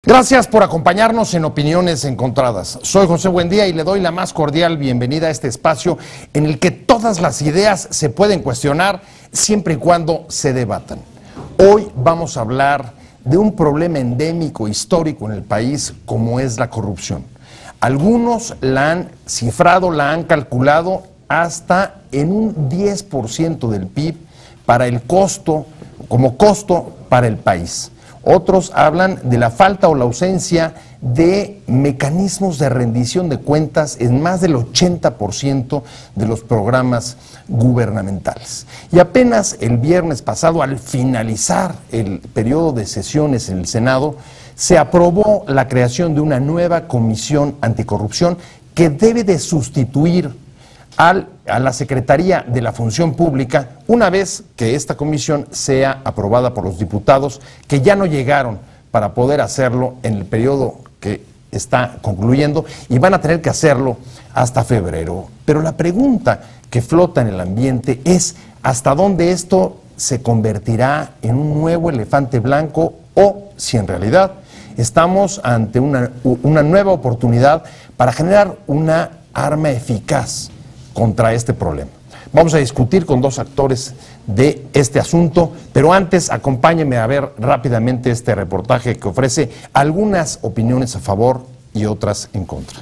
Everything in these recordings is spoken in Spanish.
Gracias por acompañarnos en Opiniones Encontradas. Soy José Buendía y le doy la más cordial bienvenida a este espacio en el que todas las ideas se pueden cuestionar siempre y cuando se debatan. Hoy vamos a hablar de un problema endémico histórico en el país como es la corrupción. Algunos la han cifrado, la han calculado hasta en un 10% del PIB para el costo, como costo para el país. Otros hablan de la falta o la ausencia de mecanismos de rendición de cuentas en más del 80% de los programas gubernamentales. Y apenas el viernes pasado, al finalizar el periodo de sesiones en el Senado, se aprobó la creación de una nueva comisión anticorrupción que debe de sustituir a la Secretaría de la Función Pública una vez que esta comisión sea aprobada por los diputados que ya no llegaron para poder hacerlo en el periodo que está concluyendo y van a tener que hacerlo hasta febrero. Pero la pregunta que flota en el ambiente es ¿hasta dónde esto se convertirá en un nuevo elefante blanco o si en realidad estamos ante una nueva oportunidad para generar una arma eficaz contra este problema? Vamos a discutir con dos actores de este asunto, pero antes acompáñenme a ver rápidamente este reportaje que ofrece algunas opiniones a favor y otras en contra.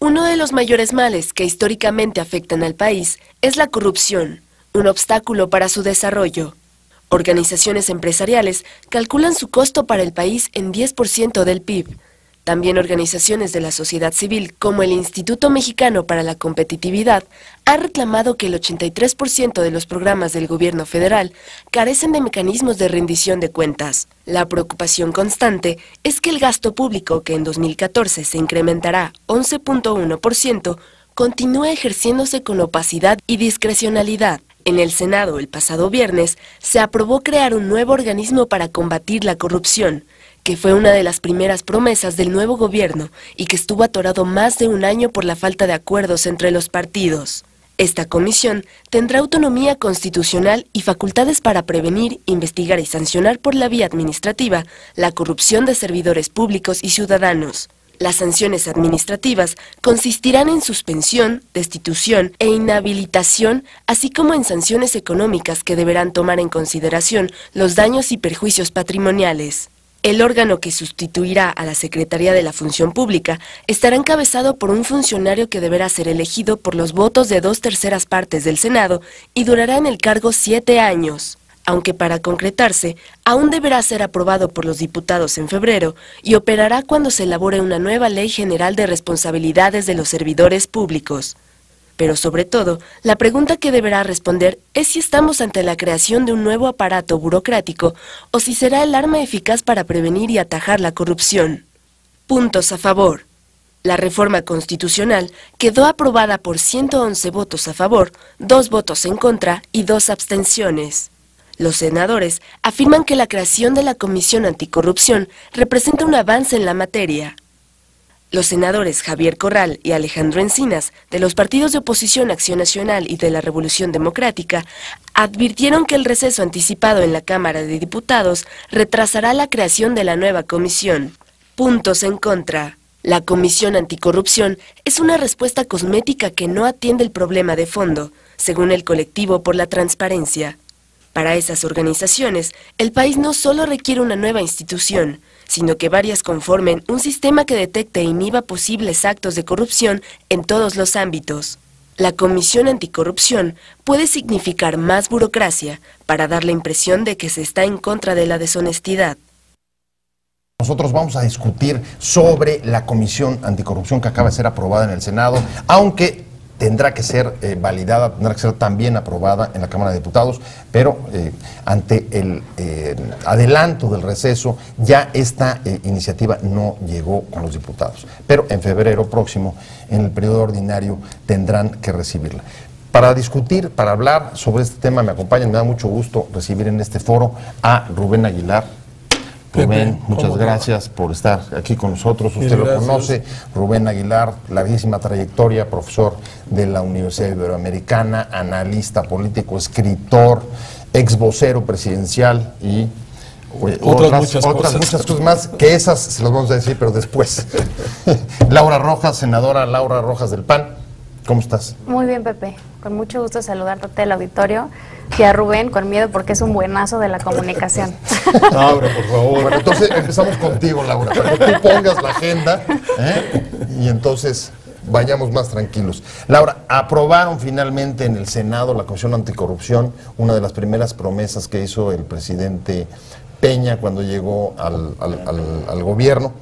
Uno de los mayores males que históricamente afectan al país es la corrupción, un obstáculo para su desarrollo. Organizaciones empresariales calculan su costo para el país en 10% del PIB. También organizaciones de la sociedad civil, como el Instituto Mexicano para la Competitividad, han reclamado que el 83% de los programas del gobierno federal carecen de mecanismos de rendición de cuentas. La preocupación constante es que el gasto público, que en 2014 se incrementará 11.1%, continúe ejerciéndose con opacidad y discrecionalidad. En el Senado, el pasado viernes, se aprobó crear un nuevo organismo para combatir la corrupción, que fue una de las primeras promesas del nuevo gobierno y que estuvo atorado más de un año por la falta de acuerdos entre los partidos. Esta comisión tendrá autonomía constitucional y facultades para prevenir, investigar y sancionar por la vía administrativa la corrupción de servidores públicos y ciudadanos. Las sanciones administrativas consistirán en suspensión, destitución e inhabilitación, así como en sanciones económicas que deberán tomar en consideración los daños y perjuicios patrimoniales. El órgano que sustituirá a la Secretaría de la Función Pública estará encabezado por un funcionario que deberá ser elegido por los votos de 2/3 partes del Senado y durará en el cargo 7 años. Aunque para concretarse, aún deberá ser aprobado por los diputados en febrero y operará cuando se elabore una nueva Ley General de Responsabilidades de los Servidores Públicos. Pero sobre todo, la pregunta que deberá responder es si estamos ante la creación de un nuevo aparato burocrático o si será el arma eficaz para prevenir y atajar la corrupción. Puntos a favor. La reforma constitucional quedó aprobada por 111 votos a favor, 2 votos en contra y 2 abstenciones. Los senadores afirman que la creación de la Comisión Anticorrupción representa un avance en la materia. Los senadores Javier Corral y Alejandro Encinas, de los partidos de oposición Acción Nacional y de la Revolución Democrática, advirtieron que el receso anticipado en la Cámara de Diputados retrasará la creación de la nueva comisión. Puntos en contra. La Comisión Anticorrupción es una respuesta cosmética que no atiende el problema de fondo, según el Colectivo por la Transparencia. Para esas organizaciones, el país no solo requiere una nueva institución, sino que varias conformen un sistema que detecte e inhiba posibles actos de corrupción en todos los ámbitos. La Comisión Anticorrupción puede significar más burocracia para dar la impresión de que se está en contra de la deshonestidad. Nosotros vamos a discutir sobre la Comisión Anticorrupción que acaba de ser aprobada en el Senado, aunque tendrá que ser validada, tendrá que ser también aprobada en la Cámara de Diputados, pero ante el adelanto del receso, ya esta iniciativa no llegó con los diputados. Pero en febrero próximo, en el periodo ordinario, tendrán que recibirla. Para discutir, para hablar sobre este tema, me acompañan, me da mucho gusto recibir en este foro a Rubén Aguilar. Rubén, muchas gracias por estar aquí con nosotros. Usted lo conoce, Rubén Aguilar, larguísima trayectoria, profesor de la Universidad Iberoamericana, analista político, escritor, ex vocero presidencial y Otras muchas cosas más, que esas se las vamos a decir, pero después. Laura Rojas, senadora Laura Rojas del PAN, ¿cómo estás? Muy bien, Pepe. Con mucho gusto saludarte del auditorio. Y a Rubén, con miedo, porque es un buenazo de la comunicación. Laura, por favor. Bueno, entonces empezamos contigo, Laura, para que tú pongas la agenda, y entonces vayamos más tranquilos. Laura, aprobaron finalmente en el Senado la Comisión Anticorrupción, una de las primeras promesas que hizo el presidente Peña cuando llegó al gobierno.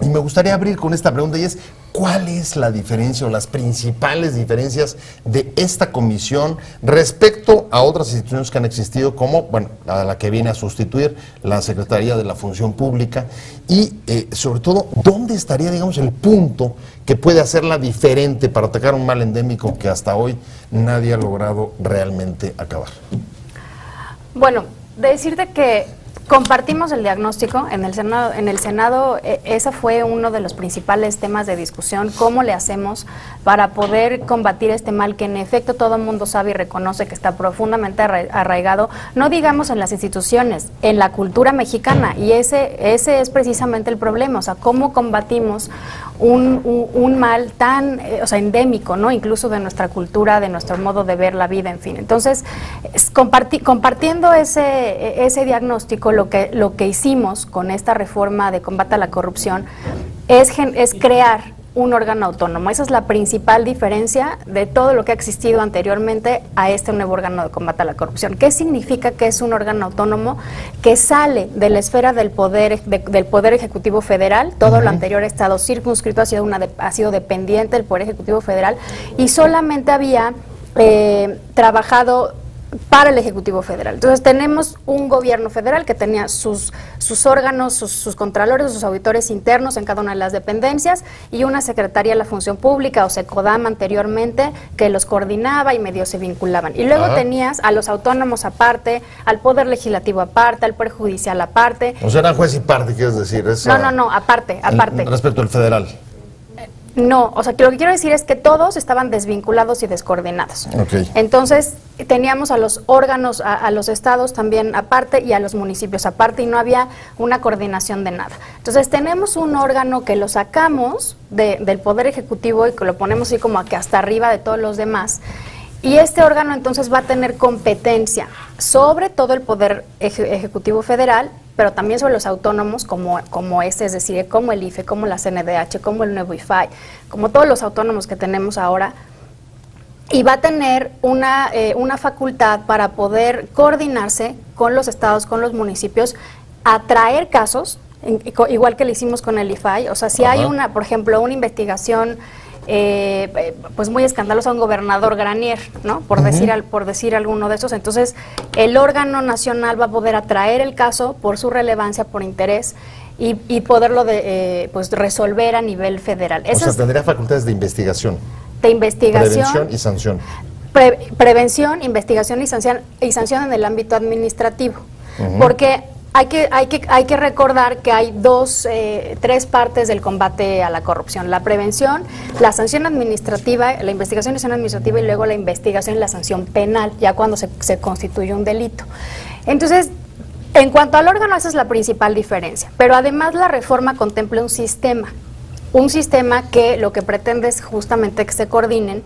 Y me gustaría abrir con esta pregunta, y es, ¿cuál es la diferencia o las principales diferencias de esta comisión respecto a otras instituciones que han existido, como, bueno, a la que viene a sustituir la Secretaría de la Función Pública? Y, sobre todo, ¿dónde estaría, digamos, el punto que puede hacerla diferente para atacar un mal endémico que hasta hoy nadie ha logrado realmente acabar? Bueno, decirte que compartimos el diagnóstico en el Senado. Ese fue uno de los principales temas de discusión, cómo le hacemos para poder combatir este mal que en efecto todo el mundo sabe y reconoce que está profundamente arraigado, no digamos en las instituciones, en la cultura mexicana, y ese es precisamente el problema, o sea, cómo combatimos un mal tan endémico, ¿no? Incluso de nuestra cultura, de nuestro modo de ver la vida, en fin. Entonces, compartiendo ese diagnóstico, lo que hicimos con esta reforma de combate a la corrupción es crear un órgano autónomo. Esa es la principal diferencia de todo lo que ha existido anteriormente a este nuevo órgano de combate a la corrupción. ¿Qué significa que es un órgano autónomo que sale de la esfera del poder Ejecutivo Federal? Todo lo anterior ha estado circunscrito, ha sido dependiente del Poder Ejecutivo Federal, y solamente había trabajado para el Ejecutivo Federal. Entonces tenemos un gobierno federal que tenía sus órganos, sus contralores, sus auditores internos en cada una de las dependencias, y una Secretaría de la Función Pública, o SECODAM anteriormente, que los coordinaba y medio se vinculaban. Y luego tenías a los autónomos aparte, al Poder Legislativo aparte, al Poder Judicial aparte. O sea, era juez y parte, quieres decir. No, aparte. Respecto al federal. No, o sea, que lo que quiero decir es que todos estaban desvinculados y descoordinados. Okay. Entonces, teníamos a los órganos, a los estados también aparte y a los municipios aparte, y no había una coordinación de nada. Entonces, tenemos un órgano que lo sacamos del Poder Ejecutivo y que lo ponemos así como que hasta arriba de todos los demás. Y este órgano entonces va a tener competencia sobre todo el Poder Ejecutivo Federal, pero también sobre los autónomos como este, es decir, como el IFE, como la CNDH, como el nuevo IFAI, como todos los autónomos que tenemos ahora, y va a tener una facultad para poder coordinarse con los estados, con los municipios, atraer casos, igual que lo hicimos con el IFAI. O sea, si hay por ejemplo, una investigación pues muy escandalosa a un gobernador Granier, ¿no? Por decir alguno de esos. Entonces, el órgano nacional va a poder atraer el caso por su relevancia, por interés, y poderlo pues resolver a nivel federal. O sea, tendría facultades de investigación. Prevención y sanción. Prevención, investigación y sanción en el ámbito administrativo. Porque hay que recordar que hay tres partes del combate a la corrupción: la prevención, la sanción administrativa, la investigación y sanción administrativa, y luego la investigación y la sanción penal, ya cuando se constituye un delito. Entonces, en cuanto al órgano, esa es la principal diferencia. Pero además la reforma contempla un sistema que lo que pretende es justamente que se coordinen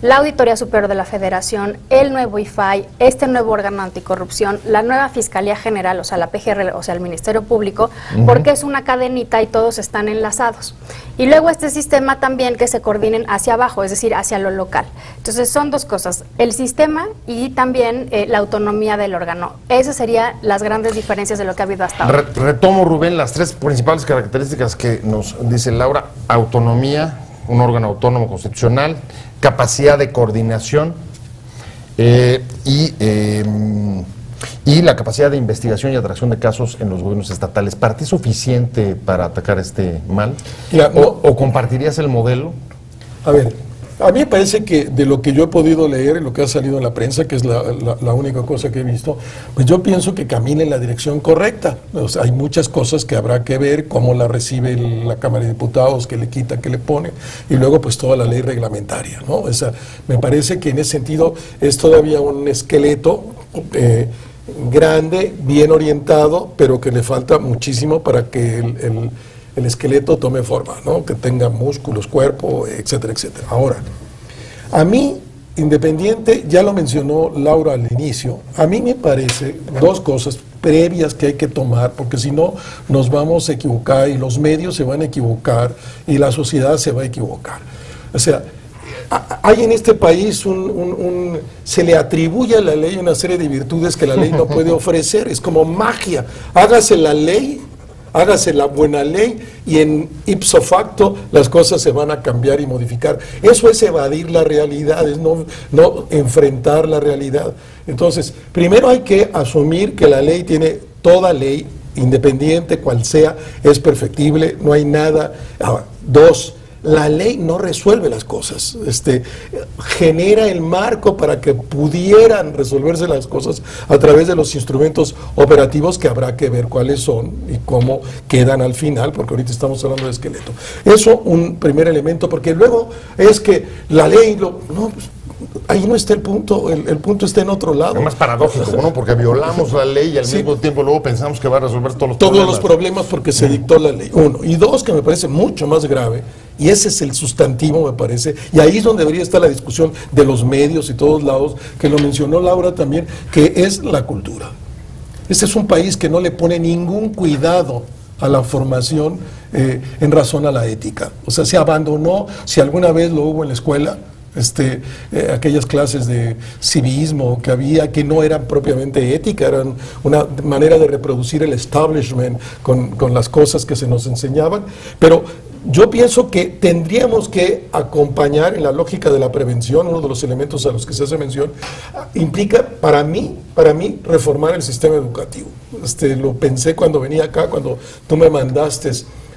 la Auditoría Superior de la Federación, el nuevo IFAI, este nuevo órgano anticorrupción, la nueva Fiscalía General, o sea, la PGR, o sea, el Ministerio Público, porque es una cadenita y todos están enlazados. Y luego este sistema también que se coordinen hacia abajo, es decir, hacia lo local. Entonces son dos cosas: el sistema y también la autonomía del órgano. Esas serían las grandes diferencias de lo que ha habido hasta ahora. Retomo, Rubén, las tres principales características que nos dice Laura: autonomía, un órgano autónomo constitucional, capacidad de coordinación y la capacidad de investigación y atracción de casos en los gobiernos estatales. ¿Para ti es suficiente para atacar este mal? Mira, ¿O compartirías el modelo? A ver, a mí me parece que de lo que yo he podido leer y lo que ha salido en la prensa, que es la única cosa que he visto, pues yo pienso que camina en la dirección correcta. O sea, hay muchas cosas que habrá que ver, cómo la recibe la Cámara de Diputados, qué le quita, qué le pone, y luego pues toda la ley reglamentaria, ¿no? O sea, me parece que en ese sentido es todavía un esqueleto grande, bien orientado, pero que le falta muchísimo para que el esqueleto tome forma, ¿no? Que tenga músculos, cuerpo, etcétera, etcétera. Ahora, a mí, independiente, ya lo mencionó Laura al inicio, a mí me parece dos cosas previas que hay que tomar, porque si no nos vamos a equivocar y los medios se van a equivocar y la sociedad se va a equivocar. O sea, hay en este país se le atribuye a la ley una serie de virtudes que la ley no puede ofrecer, es como magia, hágase la ley, hágase la buena ley y en ipso facto las cosas se van a cambiar y modificar. Eso es evadir la realidad, es no enfrentar la realidad. Entonces, primero hay que asumir que la ley toda ley, independiente cual sea, es perfectible, no hay nada. Ahora, dos, la ley no resuelve las cosas, genera el marco para que pudieran resolverse las cosas a través de los instrumentos operativos que habrá que ver cuáles son y cómo quedan al final, porque ahorita estamos hablando de esqueleto. Eso un primer elemento, porque luego es que la ley, ahí no está el punto punto está en otro lado. Es más paradójico, ¿no? Porque violamos la ley y al mismo tiempo luego pensamos que va a resolver todos los problemas porque se dictó la ley. Uno. Y dos, que me parece mucho más grave, y ese es el sustantivo, me parece, y ahí es donde debería estar la discusión de los medios y todos lados, que lo mencionó Laura también, que es la cultura. Este es un país que no le pone ningún cuidado a la formación en razón a la ética. O sea, se abandonó, si alguna vez lo hubo en la escuela, aquellas clases de civismo que había, que no eran propiamente ética, eran una manera de reproducir el establishment con las cosas que se nos enseñaban, pero yo pienso que tendríamos que acompañar en la lógica de la prevención, uno de los elementos a los que se hace mención, implica para mí reformar el sistema educativo. Lo pensé cuando venía acá, cuando tú me mandaste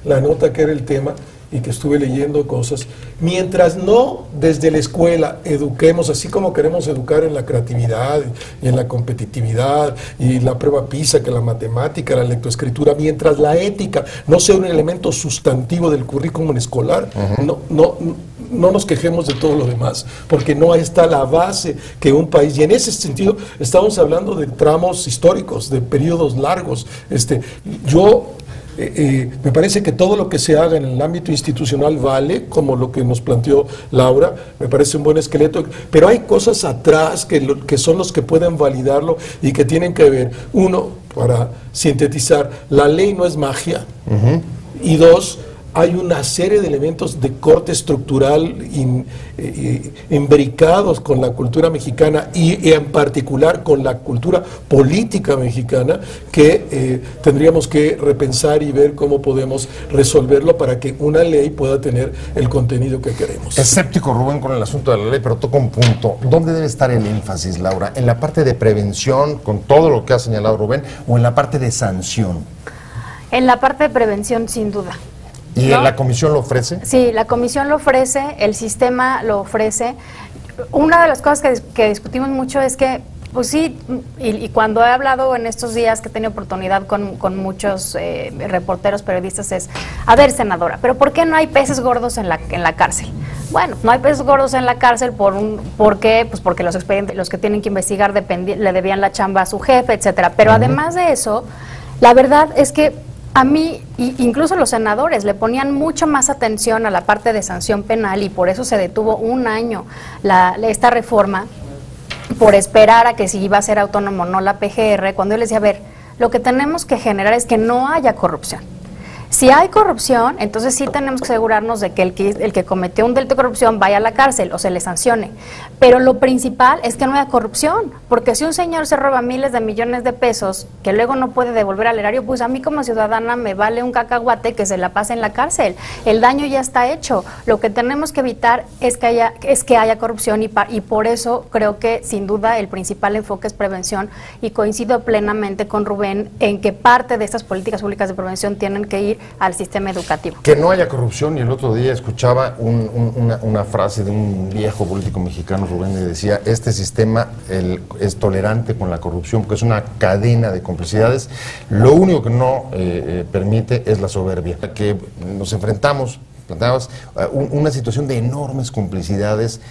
la nota que era el tema, y que estuve leyendo cosas, mientras no desde la escuela eduquemos, así como queremos educar en la creatividad y en la competitividad y la prueba PISA, que la matemática, la lectoescritura, mientras la ética no sea un elemento sustantivo del currículum escolar, no nos quejemos de todo lo demás, porque no está la base que un país, y en ese sentido estamos hablando de tramos históricos, de periodos largos. Me parece que todo lo que se haga en el ámbito institucional vale, como lo que nos planteó Laura, me parece un buen esqueleto, pero hay cosas atrás que son los que pueden validarlo y que tienen que ver, uno, para sintetizar, la ley no es magia, y dos, hay una serie de elementos de corte estructural imbricados con la cultura mexicana y en particular con la cultura política mexicana que tendríamos que repensar y ver cómo podemos resolverlo para que una ley pueda tener el contenido que queremos. Escéptico Rubén con el asunto de la ley, pero toca un punto. ¿Dónde debe estar el énfasis, Laura? ¿En la parte de prevención, con todo lo que ha señalado Rubén, o en la parte de sanción? En la parte de prevención, sin duda. ¿Y la comisión lo ofrece? Sí, la comisión lo ofrece, el sistema lo ofrece. Una de las cosas que discutimos mucho es que, pues sí, y cuando he hablado en estos días que he tenido oportunidad con muchos reporteros, periodistas, es, a ver, senadora, pero ¿por qué no hay peces gordos en la cárcel? Bueno, no hay peces gordos en la cárcel ¿por qué? Pues porque los expedientes, los que tienen que investigar le debían la chamba a su jefe, etcétera. Pero además de eso, la verdad es que a mí, incluso los senadores, le ponían mucho más atención a la parte de sanción penal y por eso se detuvo un año esta reforma, por esperar a que si iba a ser autónomo o no la PGR, cuando yo les decía, a ver, lo que tenemos que generar es que no haya corrupción. Si hay corrupción, entonces sí tenemos que asegurarnos de que el que cometió un delito de corrupción vaya a la cárcel o se le sancione. Pero lo principal es que no haya corrupción, porque si un señor se roba miles de millones de pesos que luego no puede devolver al erario, pues a mí como ciudadana me vale un cacahuate que se la pase en la cárcel. El daño ya está hecho. Lo que tenemos que evitar es que haya corrupción y por eso creo que sin duda el principal enfoque es prevención y coincido plenamente con Rubén en que parte de estas políticas públicas de prevención tienen que ir al sistema educativo. Que no haya corrupción, y el otro día escuchaba una frase de un viejo político mexicano, Rubén, y decía, este sistema es tolerante con la corrupción porque es una cadena de complicidades, lo único que no permite es la soberbia, que nos enfrentamos planteabas una situación de enormes complicidades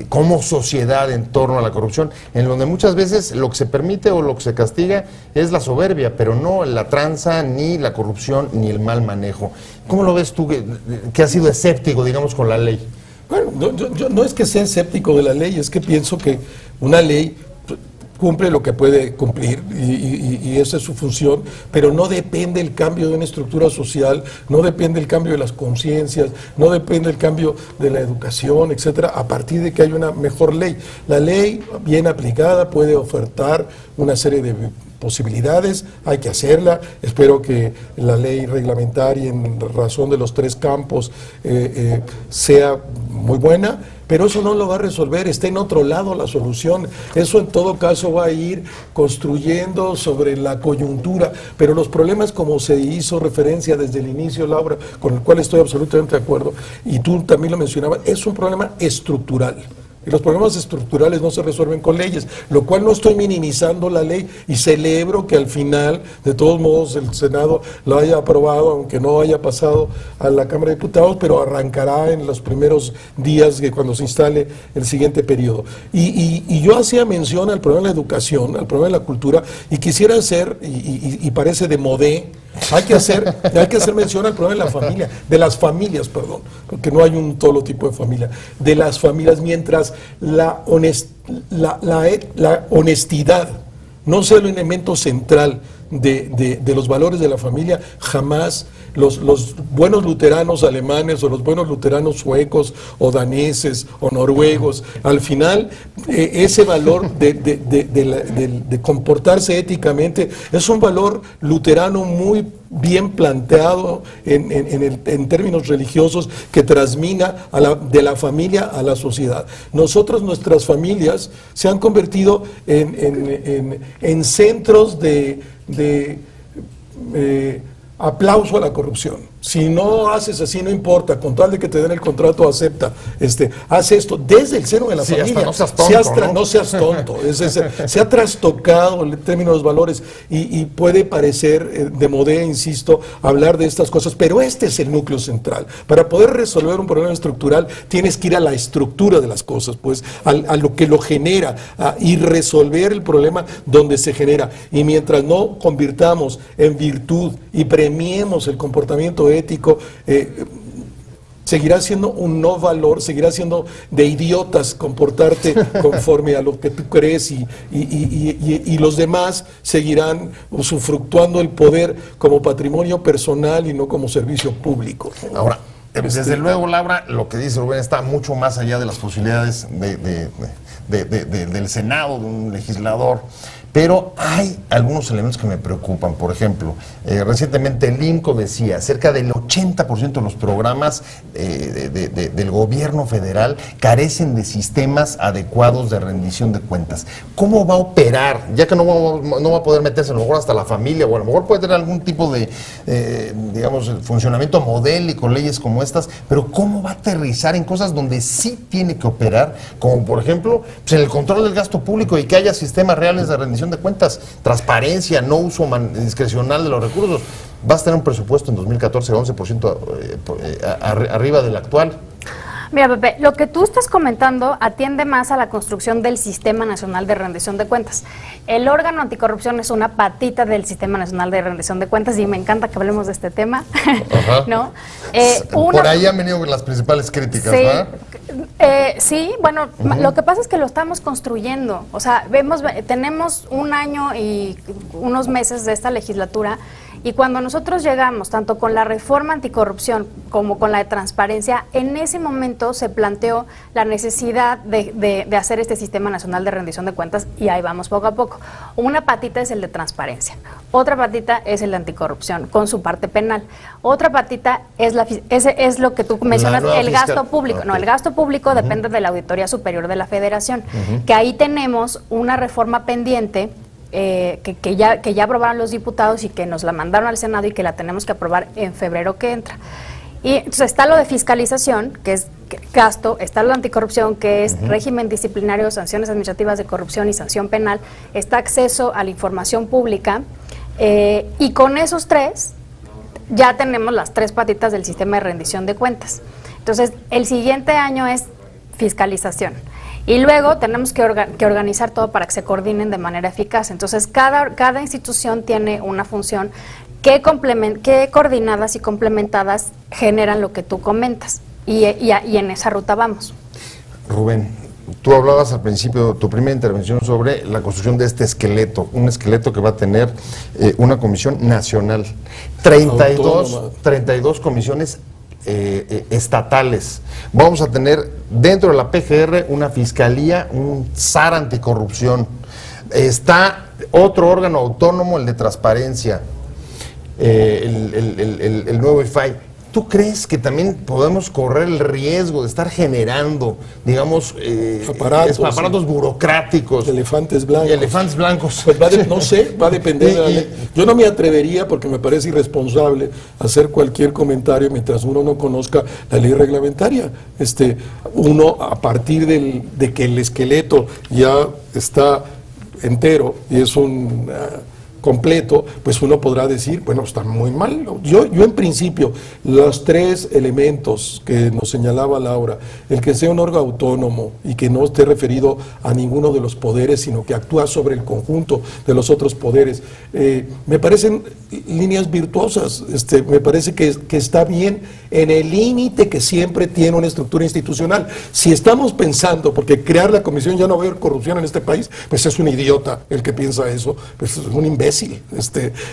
como sociedad en torno a la corrupción, en donde muchas veces lo que se permite o lo que se castiga es la soberbia, pero no la tranza, ni la corrupción, ni el mal manejo. ¿Cómo lo ves tú, que has sido escéptico, digamos, con la ley? Bueno, yo no es que sea escéptico de la ley, es que pienso que una ley cumple lo que puede cumplir y esa es su función, pero no depende el cambio de una estructura social, no depende el cambio de las conciencias, no depende el cambio de la educación, etcétera, a partir de que haya una mejor ley. La ley bien aplicada puede ofertar una serie de posibilidades, hay que hacerla. Espero que la ley reglamentaria en razón de los 3 campos sea muy buena, pero eso no lo va a resolver, está en otro lado la solución. Eso en todo caso va a ir construyendo sobre la coyuntura, pero los problemas, como se hizo referencia desde el inicio, Laura, con el cual estoy absolutamente de acuerdo, y tú también lo mencionabas, es un problema estructural. Y los problemas estructurales no se resuelven con leyes, lo cual no estoy minimizando la ley y celebro que al final, de todos modos, el Senado lo haya aprobado, aunque no haya pasado a la Cámara de Diputados, pero arrancará en los primeros días de cuando se instale el siguiente periodo. Y yo hacía mención al problema de la educación, al problema de la cultura, y quisiera hacer, y parece de modé, hay que hacer mención al problema de la familia, de las familias, perdón, porque no hay un solo tipo de familia, de las familias, mientras la honestidad no sea el elemento central de los valores de la familia, jamás los buenos luteranos alemanes o los buenos luteranos suecos o daneses o noruegos, al final ese valor de comportarse éticamente es un valor luterano muy bien planteado en términos religiosos, que transmina de la familia a la sociedad. Nuestras familias se han convertido en centros de aplauso a la corrupción. Si no haces así, no importa, con tal de que te den el contrato, acepta, haz esto, desde el seno de la familia. No seas tonto, no seas tonto. Se ha trastocado el término de los valores y puede parecer de modé, insisto, hablar de estas cosas, pero este es el núcleo central. Para poder resolver un problema estructural, tienes que ir a la estructura de las cosas, pues, a lo que lo genera, y resolver el problema donde se genera. Y mientras no convirtamos en virtud y premiemos el comportamiento ético, seguirá siendo un no valor, seguirá siendo de idiotas comportarte conforme a lo que tú crees, y los demás seguirán usufructuando el poder como patrimonio personal y no como servicio público. Ahora, desde luego, Laura, lo que dice Rubén está mucho más allá de las posibilidades del Senado, de un legislador. Pero hay algunos elementos que me preocupan. Por ejemplo, recientemente el INCO decía, cerca del 80% de los programas del gobierno federal carecen de sistemas adecuados de rendición de cuentas. ¿Cómo va a operar? Ya que no va a poder meterse a lo mejor hasta la familia, o a lo mejor puede tener algún tipo de, digamos, funcionamiento modélico, leyes como estas, pero ¿cómo va a aterrizar en cosas donde sí tiene que operar? Como por ejemplo, pues, en el control del gasto público, y que haya sistemas reales de rendición de cuentas, transparencia, no uso discrecional de los recursos. Vas a tener un presupuesto en 2014 11% arriba del actual. Mira, Pepe, lo que tú estás comentando atiende más a la construcción del Sistema Nacional de Rendición de Cuentas. El órgano anticorrupción es una patita del Sistema Nacional de Rendición de Cuentas, y me encanta que hablemos de este tema. ¿No? Por ahí han venido las principales críticas, sí, ¿verdad? Sí, bueno, lo que pasa es que lo estamos construyendo. O sea, tenemos un año y unos meses de esta legislatura, y cuando nosotros llegamos, tanto con la reforma anticorrupción como con la de transparencia, en ese momento se planteó la necesidad de hacer este Sistema Nacional de Rendición de Cuentas, y ahí vamos poco a poco. Una patita es el de transparencia, otra patita es el de anticorrupción, con su parte penal. Otra patita es lo que tú mencionas, el gasto público. Okay. No, el gasto público depende de la Auditoría Superior de la Federación, que ahí tenemos una reforma pendiente, que ya aprobaron los diputados y que nos la mandaron al Senado y que la tenemos que aprobar en febrero que entra. Y entonces está lo de fiscalización, que es gasto, está lo de anticorrupción, que es régimen disciplinario, sanciones administrativas de corrupción y sanción penal, está acceso a la información pública, y con esos tres ya tenemos las 3 patitas del sistema de rendición de cuentas. Entonces, el siguiente año es fiscalización. Y luego tenemos que organizar todo para que se coordinen de manera eficaz. Entonces, cada institución tiene una función que coordinadas y complementadas generan lo que tú comentas. Y en esa ruta vamos. Rubén, tú hablabas al principio de tu primera intervención sobre la construcción de este esqueleto, un esqueleto que va a tener una comisión nacional, 32 comisiones estatales. Vamos a tener dentro de la PGR una fiscalía, un SAR anticorrupción. Está otro órgano autónomo, el de transparencia, el nuevo IFAI. ¿Tú crees que también podemos correr el riesgo de estar generando, digamos, aparatos burocráticos? Elefantes blancos. Elefantes blancos. Pues no sé, va a depender de la ley. Yo no me atrevería, porque me parece irresponsable, hacer cualquier comentario mientras uno no conozca la ley reglamentaria. Uno, a partir de que el esqueleto ya está entero y es un completo, pues uno podrá decir, bueno, está muy mal. Yo en principio, los 3 elementos que nos señalaba Laura, el que sea un órgano autónomo y que no esté referido a ninguno de los poderes, sino que actúa sobre el conjunto de los otros poderes, me parecen líneas virtuosas. Me parece que está bien en el límite que siempre tiene una estructura institucional. Si estamos pensando, porque crear la comisión ya no va a haber corrupción en este país, pues es un idiota el que piensa eso, pues es un imbécil.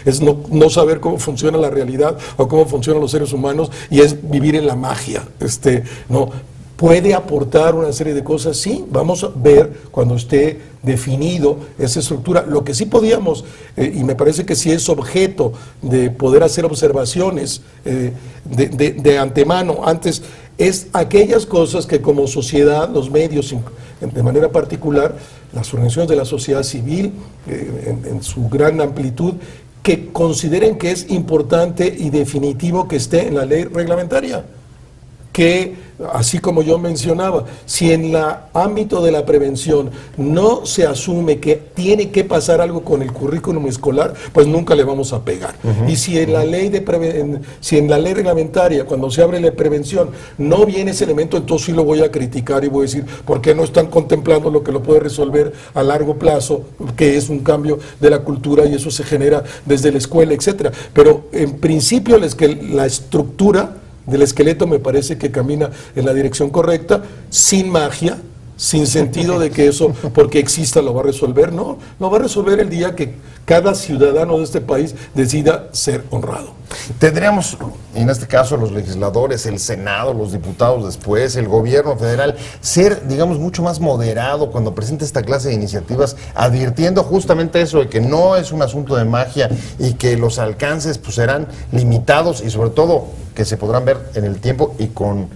Es no saber cómo funciona la realidad o cómo funcionan los seres humanos, y es vivir en la magia. No puede aportar una serie de cosas, sí, vamos a ver cuando esté definido esa estructura. Lo que sí podíamos, y me parece que sí es objeto de poder hacer observaciones de antemano, antes, es aquellas cosas que como sociedad, los medios de manera particular, las organizaciones de la sociedad civil en su gran amplitud, que consideren que es importante y definitivo que esté en la ley reglamentaria. Que, así como yo mencionaba, si en el ámbito de la prevención no se asume que tiene que pasar algo con el currículum escolar, pues nunca le vamos a pegar. Y si en la ley si en la ley reglamentaria, cuando se abre la prevención, no viene ese elemento, entonces sí lo voy a criticar y voy a decir, ¿por qué no están contemplando lo que lo puede resolver a largo plazo, que es un cambio de la cultura, y eso se genera desde la escuela, etcétera? Pero en principio la estructura del esqueleto me parece que camina en la dirección correcta, sin magia, sin sentido de que eso, porque exista, lo va a resolver. No, lo va a resolver el día que cada ciudadano de este país decida ser honrado. Tendríamos, en este caso, los legisladores, el Senado, los diputados después, el gobierno federal, ser, digamos, mucho más moderado cuando presenta esta clase de iniciativas, advirtiendo justamente eso de que no es un asunto de magia y que los alcances pues serán limitados, y sobre todo que se podrán ver en el tiempo y con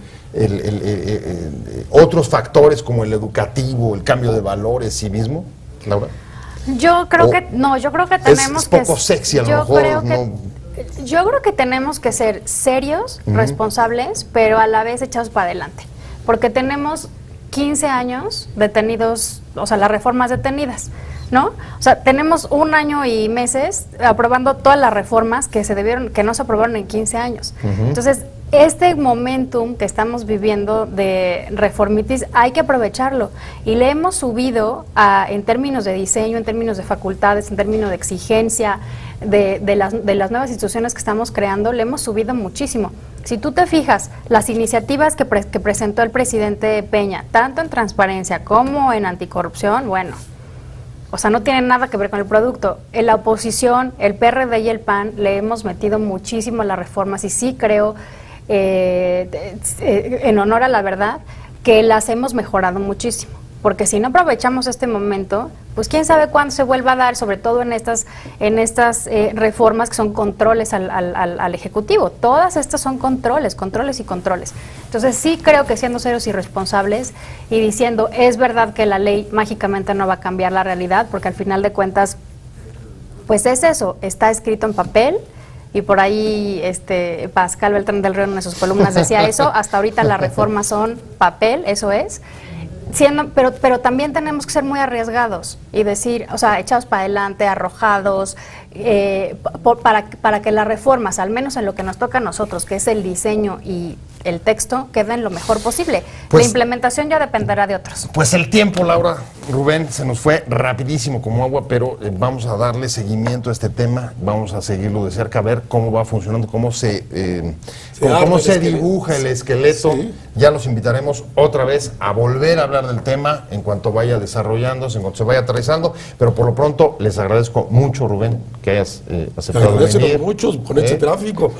otros factores como el educativo, el cambio de valores, civismo. Laura. Yo creo que tenemos es poco sexy a lo mejor. Yo creo que tenemos que ser serios, responsables, pero a la vez echados para adelante, porque tenemos 15 años detenidos, o sea, las reformas detenidas, ¿no? O sea, tenemos 1 año y meses aprobando todas las reformas que no se aprobaron en 15 años. Entonces, este momentum que estamos viviendo de reformitis hay que aprovecharlo, y le hemos subido en términos de diseño, en términos de facultades, en términos de exigencia de las nuevas instituciones que estamos creando, le hemos subido muchísimo. Si tú te fijas, las iniciativas que presentó el presidente Peña, tanto en transparencia como en anticorrupción, bueno, o sea, no tienen nada que ver con el producto. En la oposición, el PRD y el PAN, le hemos metido muchísimo a las reformas, y sí creo, en honor a la verdad, que las hemos mejorado muchísimo. Porque si no aprovechamos este momento, pues quién sabe cuándo se vuelva a dar, sobre todo en estas reformas que son controles al Ejecutivo. Todas estas son controles y controles. Entonces sí creo que siendo serios y responsables y diciendo, es verdad que la ley mágicamente no va a cambiar la realidad, porque al final de cuentas, pues es eso, está escrito en papel. Y por ahí Pascal Beltrán del Río en sus columnas decía eso, hasta ahorita las reformas son papel, eso es. pero también tenemos que ser muy arriesgados y decir, o sea, echados para adelante, arrojados, para que las reformas, al menos en lo que nos toca a nosotros, que es el diseño y el texto, queden lo mejor posible. Pues, la implementación ya dependerá de otros. Pues el tiempo, Laura, Rubén, se nos fue rapidísimo como agua, pero vamos a darle seguimiento a este tema, vamos a seguirlo de cerca, a ver cómo va funcionando, cómo se dibuja el esqueleto. Sí. Ya los invitaremos otra vez a volver a hablar del tema en cuanto vaya desarrollándose, en cuanto se vaya aterrizando, pero por lo pronto les agradezco mucho, Rubén, que hayas aceptado venir. Muchos con este tráfico.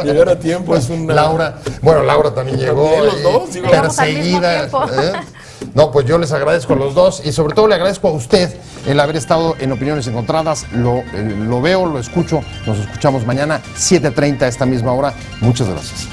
Llegar a tiempo es una... Laura también llegó. Los dos, perseguida. No, pues yo les agradezco a los dos y sobre todo le agradezco a usted el haber estado en Opiniones Encontradas. Lo veo, lo escucho. Nos escuchamos mañana, 7:30 a esta misma hora. Muchas gracias.